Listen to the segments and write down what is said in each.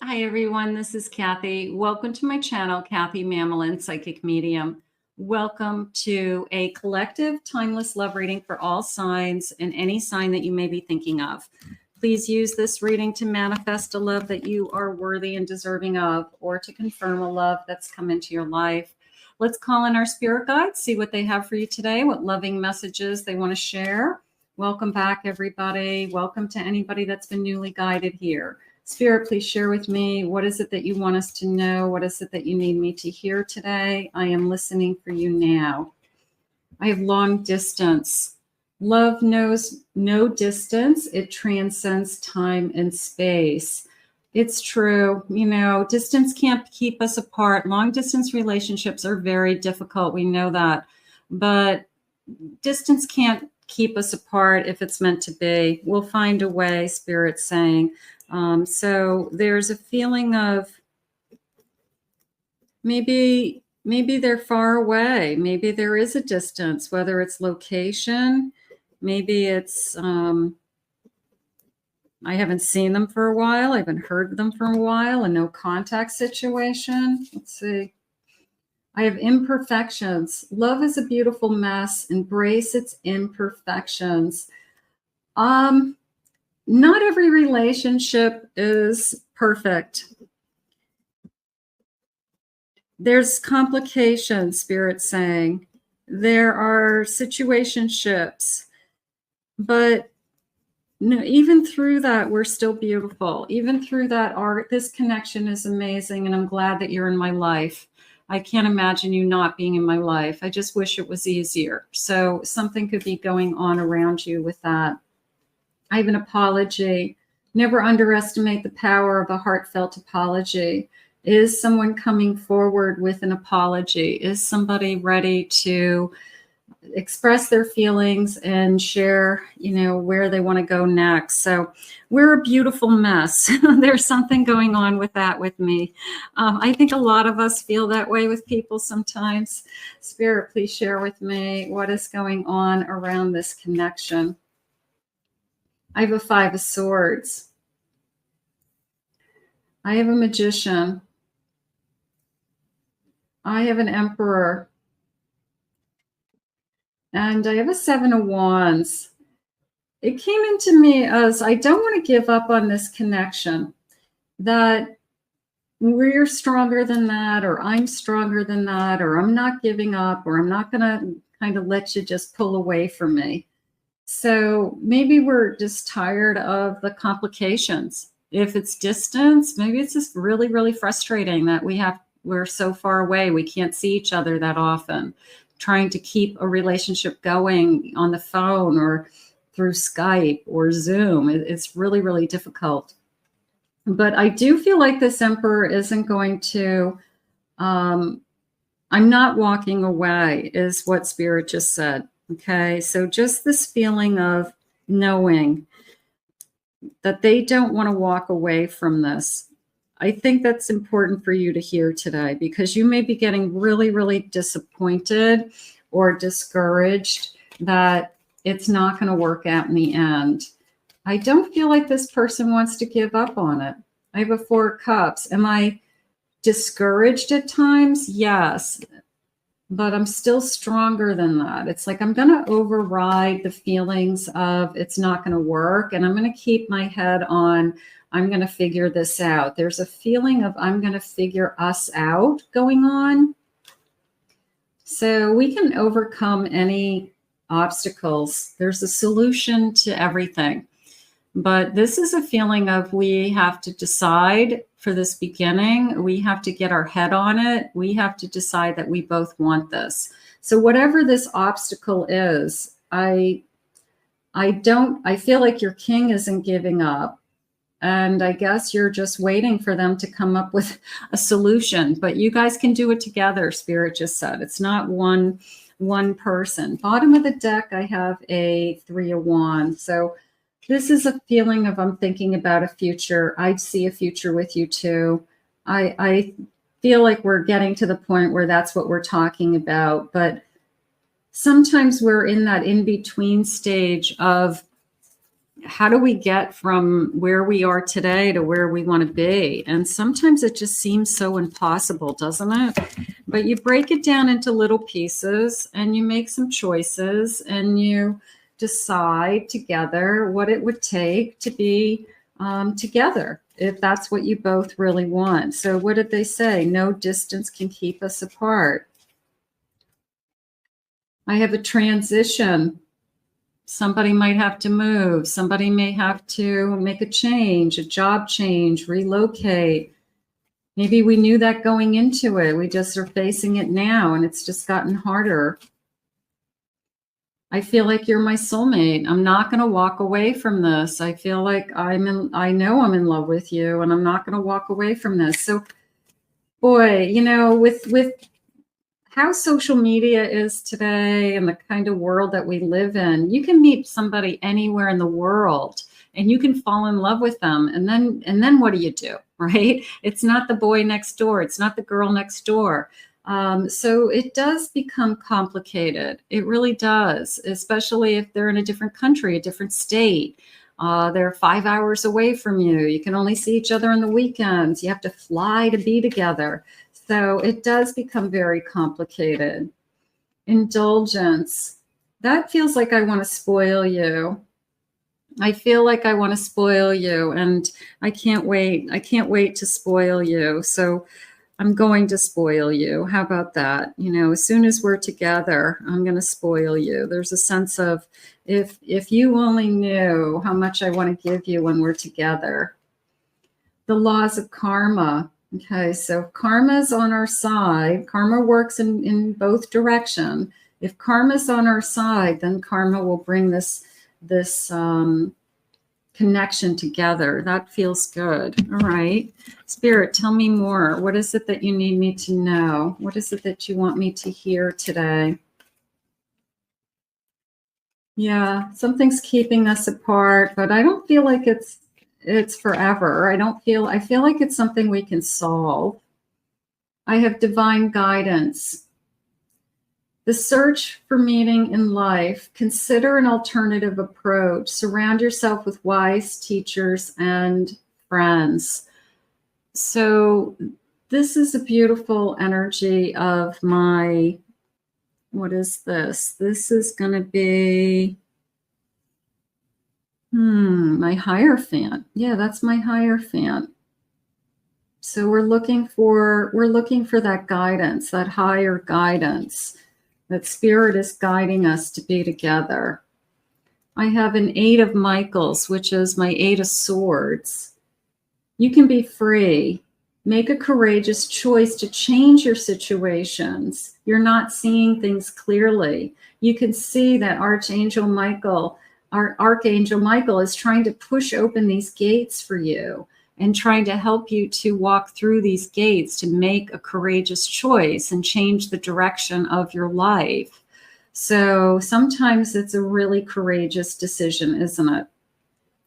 Hi, everyone. This is Kathy. Welcome to my channel, Kathy Mamelin, Psychic Medium. Welcome to a collective timeless love reading for all signs and any sign that you may be thinking of. Please use this reading to manifest a love that you are worthy and deserving of, or to confirm a love that's come into your life. Let's call in our spirit guides, see what they have for you today, what loving messages they want to share. Welcome back, everybody. Welcome to anybody that's been newly guided here. Spirit, please share with me. What is it that you want us to know? What is it that you need me to hear today? I am listening for you now. I have long distance. Love knows no distance. It transcends time and space. It's true. You know, distance can't keep us apart. Long distance relationships are very difficult. We know that. But distance can't keep us apart if it's meant to be. We'll find a way, Spirit's saying. So there's a feeling of maybe they're far away. Maybe there is a distance, whether it's location, maybe it's, I haven't seen them for a while. I haven't heard them for a while, a no contact situation. Let's see. I have imperfections. Love is a beautiful mess. Embrace its imperfections. Not every relationship is perfect. There's complications, Spirit's saying. There are situationships, but no, even through that, we're still beautiful. Even through that, this connection is amazing, and I'm glad that you're in my life. I can't imagine you not being in my life. I just wish it was easier. So something could be going on around you with that. I have an apology. Never underestimate the power of a heartfelt apology. Is someone coming forward with an apology? Is somebody ready to express their feelings and share, where they want to go next? So we're a beautiful mess. There's something going on with that with me. I think a lot of us feel that way with people sometimes. Spirit, please share with me what is going on around this connection. I have a 5 of Swords. I have a Magician. I have an Emperor. And I have a 7 of Wands. It came into me as I don't want to give up on this connection, that we're stronger than that, or I'm stronger than that, or I'm not giving up, or I'm not going to kind of let you just pull away from me. So maybe we're just tired of the complications. If it's distance, maybe it's just really, really frustrating that we're so far away. We can't see each other that often. Trying to keep a relationship going on the phone or through Skype or Zoom. It's really, really difficult. But I do feel like this Emperor isn't going to, I'm not walking away, is what Spirit just said. Okay, so just this feeling of knowing that they don't want to walk away from this. I think that's important for you to hear today, because you may be getting really, really disappointed or discouraged that it's not going to work out in the end. I don't feel like this person wants to give up on it. I have a 4 of Cups. Am I discouraged at times? Yes. But I'm still stronger than that. It's like I'm going to override the feelings of it's not going to work, and I'm going to keep my head on, I'm going to figure this out. There's a feeling of I'm going to figure us out going on. So we can overcome any obstacles. There's a solution to everything. But this is a feeling of we have to decide for this beginning. We have to get our head on it. We have to decide that we both want this. So whatever this obstacle is, I feel like your king isn't giving up. And I guess you're just waiting for them to come up with a solution. But you guys can do it together, Spirit just said. It's not one person. Bottom of the deck, I have a 3 of Wands. So this is a feeling of I'm thinking about a future. I see a future with you too. I feel like we're getting to the point where that's what we're talking about. But sometimes we're in that in-between stage of how do we get from where we are today to where we want to be? And sometimes it just seems so impossible, doesn't it? But you break it down into little pieces and you make some choices and you decide together what it would take to be together, if that's what you both really want. So what did they say? No distance can keep us apart. I have a transition. Somebody might have to move. Somebody may have to make a change, a job change, relocate. Maybe we knew that going into it. We just are facing it now, and it's just gotten harder. I feel like you're my soulmate. I'm not going to walk away from this. I feel like I know I'm in love with you, and I'm not going to walk away from this. So, boy, you know, with how social media is today and the kind of world that we live in, you can meet somebody anywhere in the world and you can fall in love with them. And then what do you do, right? It's not the boy next door. It's not the girl next door. So it does become complicated. It really does, especially if they're in a different country, a different state. They're 5 hours away from you. You can only see each other on the weekends. You have to fly to be together. So it does become very complicated. Indulgence. That feels like I want to spoil you. I feel like I want to spoil you, and I can't wait. I can't wait to spoil you. So I'm going to spoil you. How about that? You know, as soon as we're together, I'm going to spoil you. There's a sense of, if you only knew how much I want to give you when we're together. The laws of karma. Okay, so karma's on our side. Karma works in both direction. If karma's on our side, then karma will bring this connection together. That feels good. All right. Spirit, tell me more. What is it that you need me to know? What is it that you want me to hear today? Yeah, something's keeping us apart, but I don't feel like it's forever. I feel like it's something we can solve. I have divine guidance. The search for meaning in life. Consider an alternative approach. Surround yourself with wise teachers and friends. So this is a beautiful energy of my, what is this? This is going to be my Hierophant. Yeah, that's my Hierophant. So we're looking for that guidance, that higher guidance, that spirit is guiding us to be together. I have an 8 of Michaels, which is my 8 of Swords. You can be free. Make a courageous choice to change your situations. You're not seeing things clearly. You can see that Archangel Michael is trying to push open these gates for you and trying to help you to walk through these gates to make a courageous choice and change the direction of your life. So sometimes it's a really courageous decision, isn't it?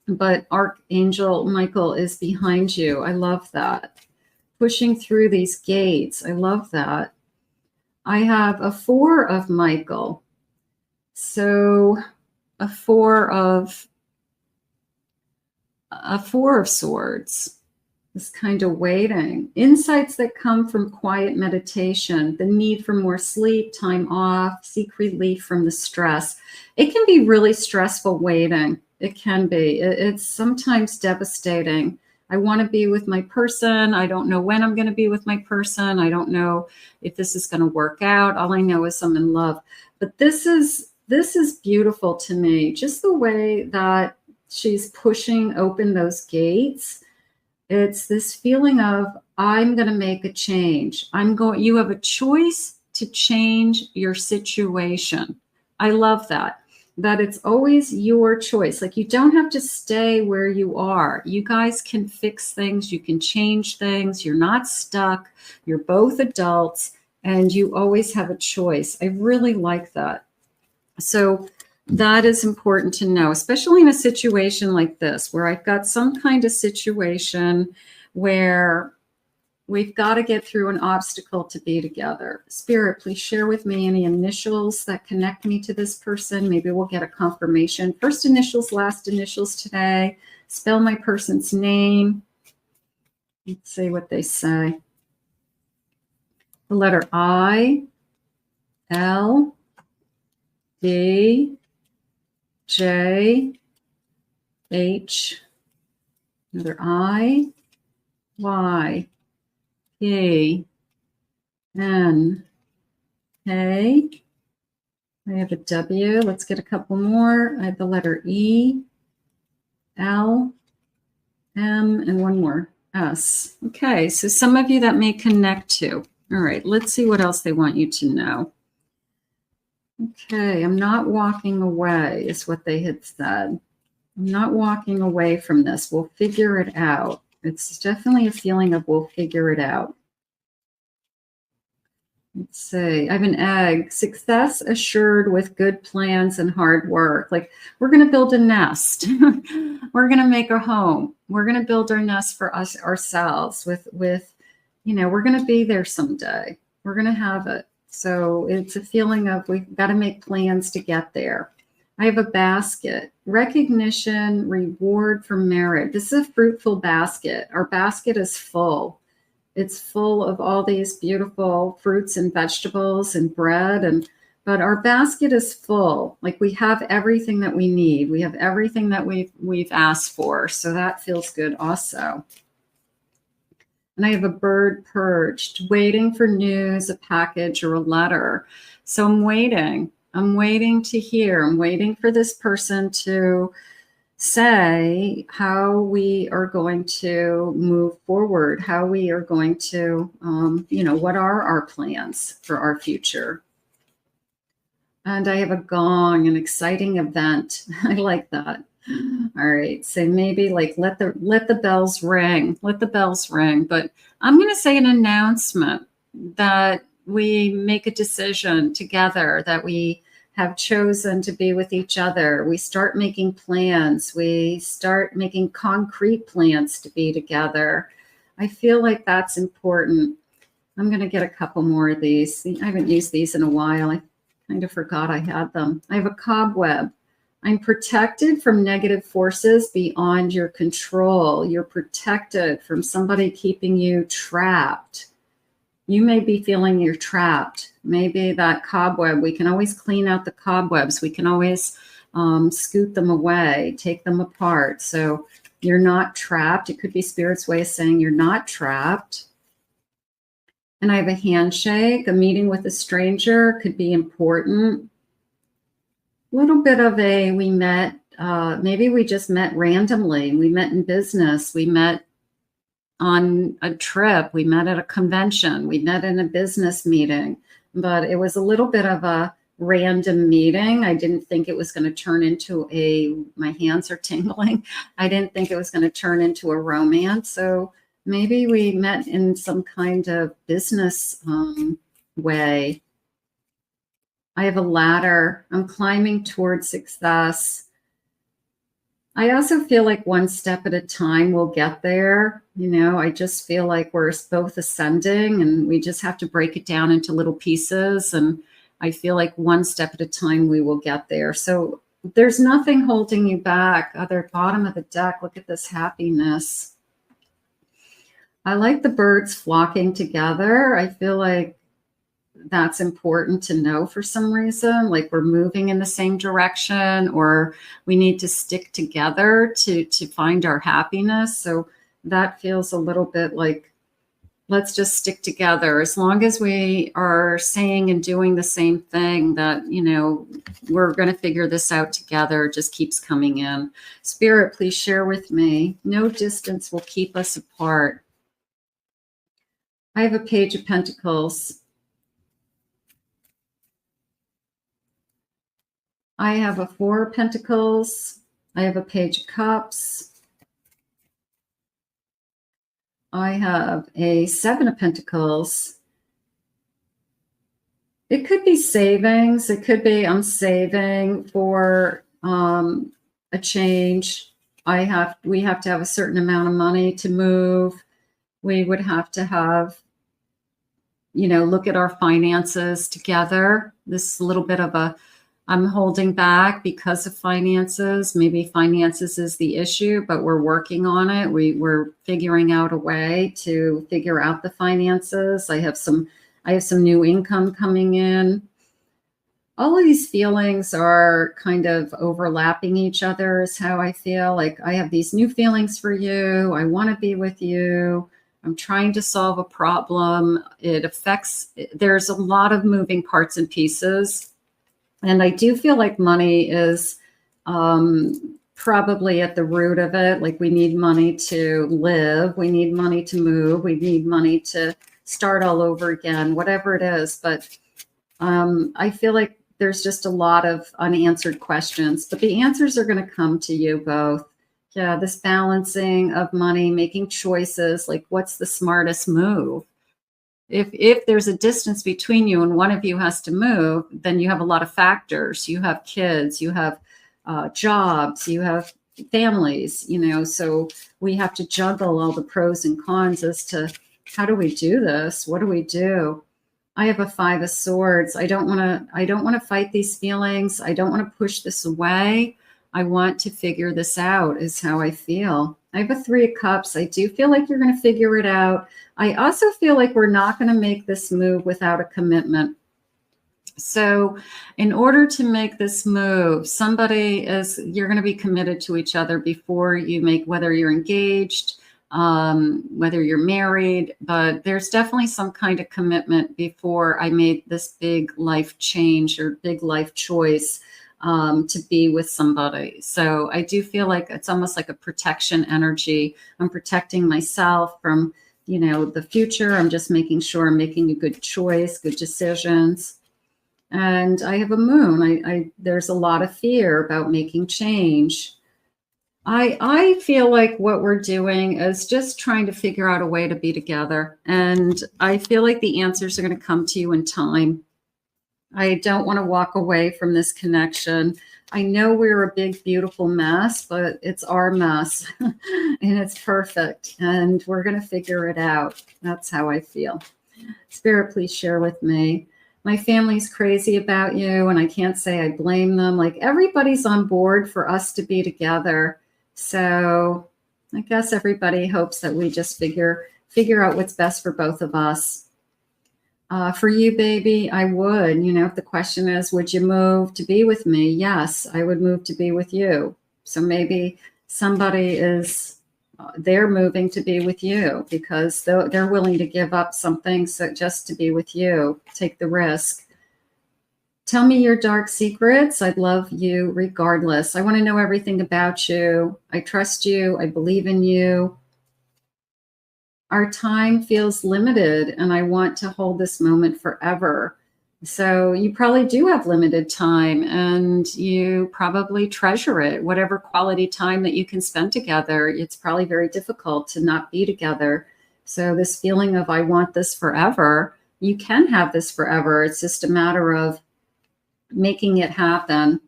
But Archangel Michael is behind you. I love that. Pushing through these gates. I love that. I have a 4 of Michael. So a 4 of Swords is kind of waiting. Insights that come from quiet meditation, the need for more sleep, time off, seek relief from the stress. It can be really stressful waiting. It can be. It's sometimes devastating. I want to be with my person. I don't know when I'm going to be with my person. I don't know if this is going to work out. All I know is I'm in love. But this is beautiful to me. Just the way that she's pushing open those gates. It's this feeling of, I'm going to make a change. You have a choice to change your situation. I love that it's always your choice. Like, you don't have to stay where you are. You guys can fix things. You can change things. You're not stuck. You're both adults and you always have a choice. I really like that. So that is important to know, especially in a situation like this, where I've got some kind of situation where We've got to get through an obstacle to be together. Spirit, please share with me any initials that connect me to this person. Maybe we'll get a confirmation. First initials, last initials today. Spell my person's name. Let's see what they say. The letter I, L, D, J, H, another I, Y, P, N, K. I have a W. Let's get a couple more. I have the letter E, L, M, and one more, S. Okay, so some of you that may connect to. All right, let's see what else they want you to know. Okay, I'm not walking away is what they had said. I'm not walking away from this. We'll figure it out. It's definitely a feeling of we'll figure it out. Let's see. I have an egg. Success assured with good plans and hard work. Like, we're going to build a nest. We're going to make a home. We're going to build our nest for us ourselves with, you know, we're going to be there someday. We're going to have it. So it's a feeling of we've got to make plans to get there. I have a basket. Recognition, reward for merit. This is a fruitful basket. Our basket is full. It's full of all these beautiful fruits and vegetables and bread, but our basket is full. Like, we have everything that we need. We have everything that we've asked for. So that feels good also. And I have a bird perched, waiting for news, a package, or a letter. So I'm waiting. I'm waiting to hear. I'm waiting for this person to say how we are going to move forward, how we are going to, you know, what are our plans for our future. And I have a gong, an exciting event. I like that. All right, so maybe like let the bells ring, let the bells ring. But I'm going to say an announcement that we make a decision together, that we have chosen to be with each other. We start making plans. We start making concrete plans to be together. I feel like that's important. I'm going to get a couple more of these. I haven't used these in a while. I kind of forgot I had them. I have a cobweb. I'm protected from negative forces beyond your control. You're protected from somebody keeping you trapped. You may be feeling you're trapped. Maybe that cobweb, we can always clean out the cobwebs. We can always scoot them away, take them apart. So you're not trapped. It could be Spirit's way of saying you're not trapped. And I have a handshake. A meeting with a stranger could be important. A little bit of a, we met, maybe we just met randomly. We met in business. We met on a trip. We met at a convention. We met in a business meeting. But it was a little bit of a random meeting. I didn't think it was going to turn into my hands are tingling. I didn't think it was going to turn into a romance. So maybe we met in some kind of business way. I have a ladder. I'm climbing towards success. I also feel like one step at a time we'll get there. You know, I just feel like we're both ascending and we just have to break it down into little pieces. And I feel like one step at a time we will get there. So there's nothing holding you back. Other bottom of the deck, look at this happiness. I like the birds flocking together. I feel like that's important to know for some reason, like we're moving in the same direction, or we need to stick together to find our happiness. So that feels a little bit like, let's just stick together. As long as we are saying and doing the same thing, that, you know, we're going to figure this out together, just keeps coming in. Spirit, please share with me. No distance will keep us apart. I have a Page of Pentacles. I have a Four of Pentacles. I have a Page of Cups. I have a Seven of Pentacles. It could be savings. It could be I'm saving for a change. We have to have a certain amount of money to move. We would have to have, look at our finances together. This is a little bit of I'm holding back because of finances. Maybe finances is the issue, but we're working on it. We're figuring out a way to figure out the finances. I have some new income coming in. All of these feelings are kind of overlapping each other is how I feel. Like I have these new feelings for you. I want to be with you. I'm trying to solve a problem. There's a lot of moving parts and pieces. And I do feel like money is probably at the root of it. Like we need money to live. We need money to move. We need money to start all over again, whatever it is. But I feel like there's just a lot of unanswered questions. But the answers are going to come to you both. Yeah, this balancing of money, making choices, like what's the smartest move? If there's a distance between you and one of you has to move, then you have a lot of factors. You have kids, you have jobs, you have families, so we have to juggle all the pros and cons as to how do we do this? What do we do? I have a 5 of Swords. I don't want to fight these feelings. I don't want to push this away. I want to figure this out is how I feel. I have a 3 of Cups. I do feel like you're going to figure it out. I also feel like we're not going to make this move without a commitment. So in order to make this move, you're going to be committed to each other before you make, whether you're engaged, whether you're married, but there's definitely some kind of commitment before I made this big life change or big life choice to be with somebody. So I do feel like it's almost like a protection energy. I'm protecting myself from, the future. I'm just making sure I'm making a good choice, good decisions. And I have a Moon. There's a lot of fear about making change. I feel like what we're doing is just trying to figure out a way to be together. And I feel like the answers are going to come to you in time. I don't want to walk away from this connection. I know we're a big, beautiful mess, but it's our mess and it's perfect. And we're going to figure it out. That's how I feel. Spirit, please share with me. My family's crazy about you, and I can't say I blame them. Like everybody's on board for us to be together. So I guess everybody hopes that we just figure out what's best for both of us. For you, baby, I would. If the question is, would you move to be with me? Yes, I would move to be with you. So maybe somebody they're moving to be with you because they're willing to give up something just to be with you, take the risk. Tell me your dark secrets. I'd love you regardless. I want to know everything about you. I trust you. I believe in you. Our time feels limited, and I want to hold this moment forever. So you probably do have limited time, and you probably treasure it. Whatever quality time that you can spend together, it's probably very difficult to not be together. So this feeling of I want this forever, you can have this forever. It's just a matter of making it happen.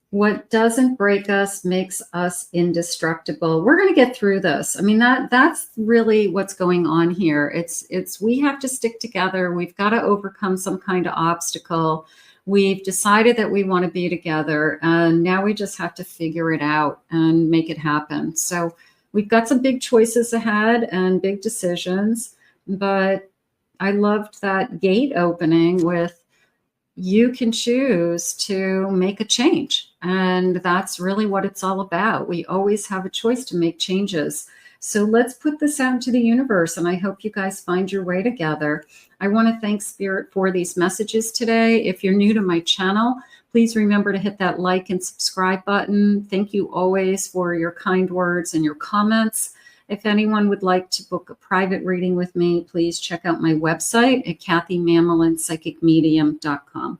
What doesn't break us makes us indestructible. We're going to get through this. I mean, that's really what's going on here. It's we have to stick together. We've got to overcome some kind of obstacle. We've decided that we want to be together, and now we just have to figure it out and make it happen. So we've got some big choices ahead and big decisions, but I loved that gate opening with you can choose to make a change. And that's really what it's all about. We always have a choice to make changes. So let's put this out into the universe. And I hope you guys find your way together. I want to thank Spirit for these messages today. If you're new to my channel, please remember to hit that like and subscribe button. Thank you always for your kind words and your comments. If anyone would like to book a private reading with me, please check out my website at KathyMamelinPsychicMedium.com.